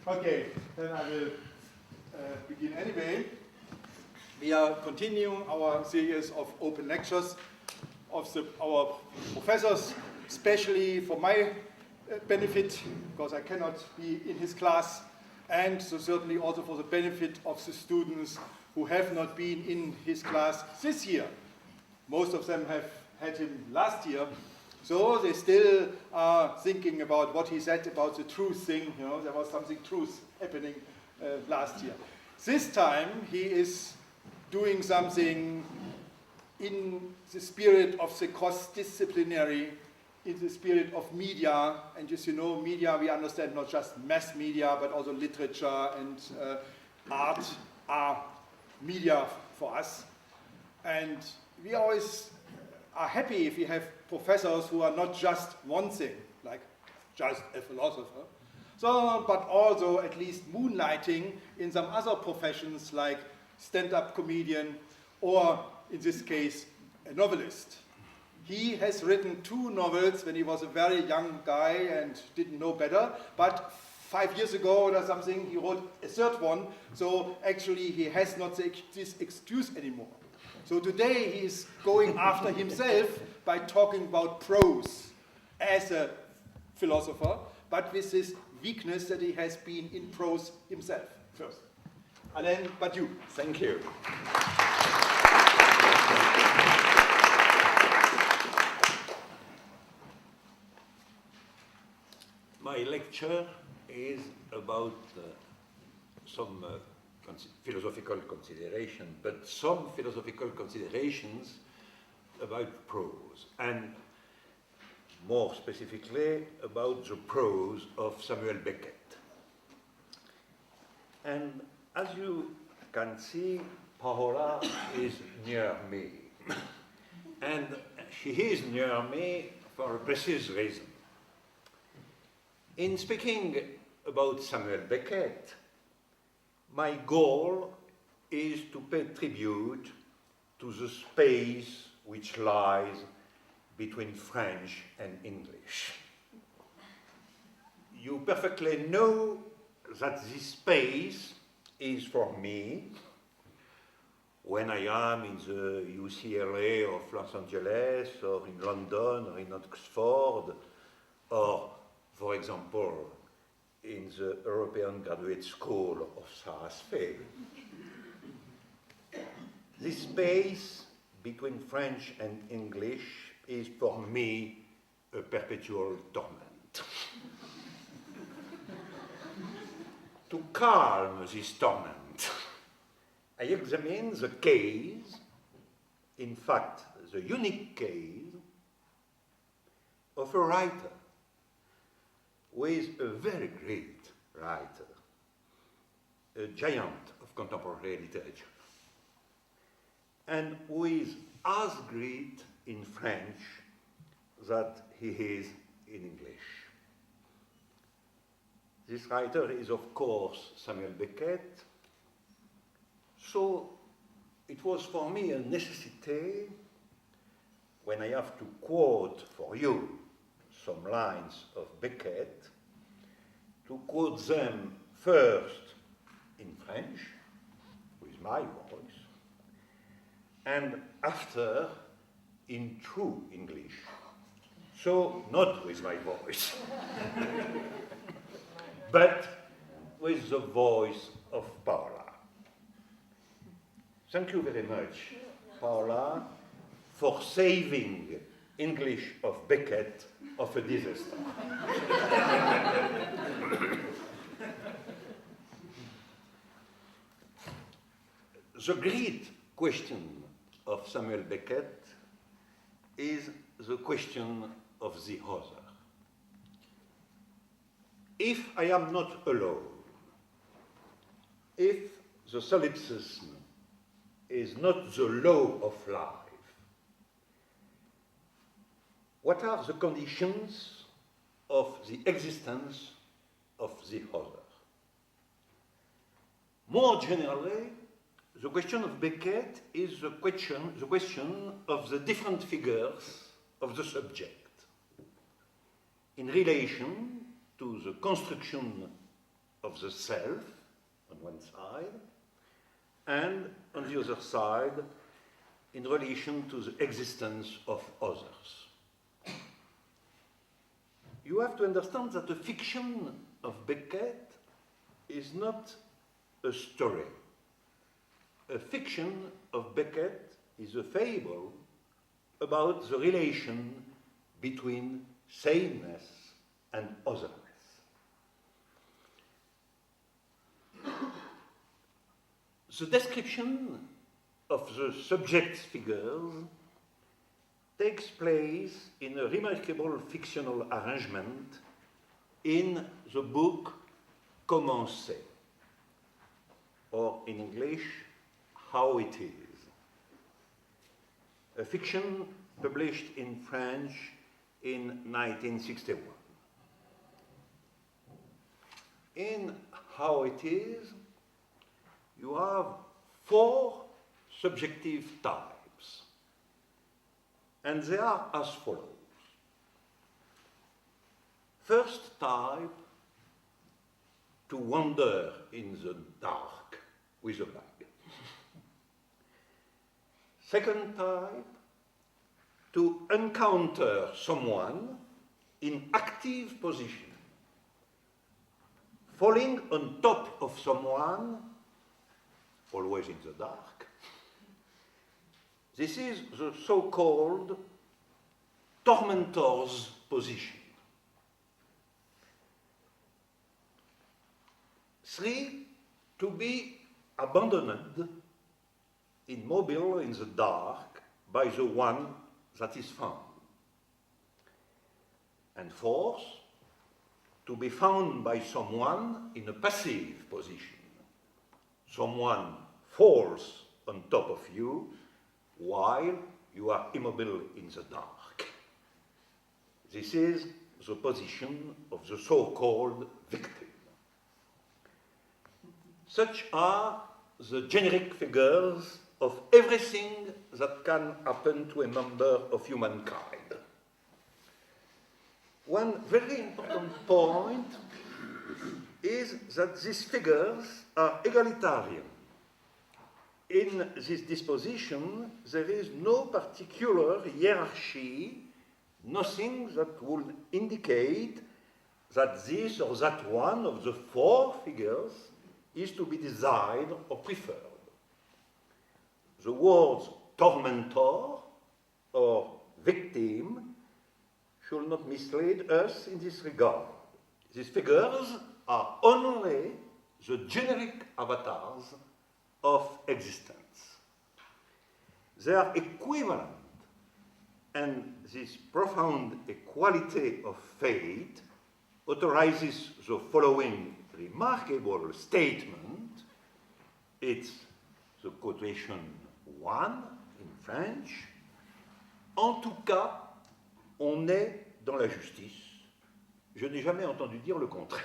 Okay, then I will begin anyway. We are continuing our series of open lectures of our professors, especially for my benefit, because I cannot be in his class, and so certainly also for the benefit of the students who have not been in his class this year. Most of them have had him last year, so they still are thinking about what he said about the truth thing. You know, there was something truth happening last year. This time he is doing something in the spirit of the cross-disciplinary, in the spirit of media. And as you know, media, we understand not just mass media, but also literature and art are media for us. And we always are happy if we have professors who are not just one thing, like just a philosopher, but also at least moonlighting in some other professions like stand-up comedian, or in this case, a novelist. He has written 2 novels when he was a very young guy and didn't know better, but 5 years ago or something, he wrote a 3rd one, so actually he has not this excuse anymore. So today he is going after himself by talking about prose as a philosopher, but with this weakness that he has been in prose himself. First, Alain Badiou. Thank you. My lecture is about some philosophical consideration, but some philosophical considerations about prose, and more specifically about the prose of Samuel Beckett. And as you can see, Paola is near me. And she is near me for a precise reason. In speaking about Samuel Beckett, my goal is to pay tribute to the space which lies between French and English. You perfectly know that this space is for me when I am in the UCLA of Los Angeles, or in London, or in Oxford, or, for example, in the European Graduate School of Sarasfe. This space between French and English is for me a perpetual torment. To calm this torment, I examine the case, in fact, the unique case, of a writer who is a very great writer, a giant of contemporary literature, and who is as great in French that he is in English. This writer is, of course, Samuel Beckett, so it was for me a necessity, when I have to quote for you some lines of Beckett, to quote them first in French, with my voice, and after in true English, so not with my voice, but with the voice of Paola. Thank you very much, Paola, for saving English of Beckett of a disaster. The great question of Samuel Beckett is the question of the other. If I am not alone, if the solipsism is not the law of life, what are the conditions of the existence of the other? More generally, the question of Beckett is the question of the different figures of the subject in relation to the construction of the self, on one side, and on the other side, in relation to the existence of others. You have to understand that the fiction of Beckett is not a story. A fiction of Beckett is a fable about the relation between sameness and otherness. The description of the subject's figures takes place in a remarkable fictional arrangement in the book Commencer, or in English, How It Is, a fiction published in French in 1961. In How It Is, you have 4 subjective types, and they are as follows. First type, to wander in the dark with a bag. Second type, to encounter someone in active position, falling on top of someone, always in the dark. This is the so-called tormentor's position. 3, to be abandoned, immobile in the dark, by the one that is found. And 4, to be found by someone in a passive position. Someone falls on top of you while you are immobile in the dark. This is the position of the so-called victim. Such are the generic figures of everything that can happen to a member of humankind. One very important point is that these figures are egalitarian. In this disposition, there is no particular hierarchy, nothing that would indicate that this or that one of the 4 figures is to be desired or preferred. The words tormentor or victim should not mislead us in this regard. These figures are only the generic avatars of existence. They are equivalent, and this profound equality of fate authorizes the following remarkable statement. It's the quotation 1 in French. En tout cas, on est dans la justice. Je n'ai jamais entendu dire le contraire.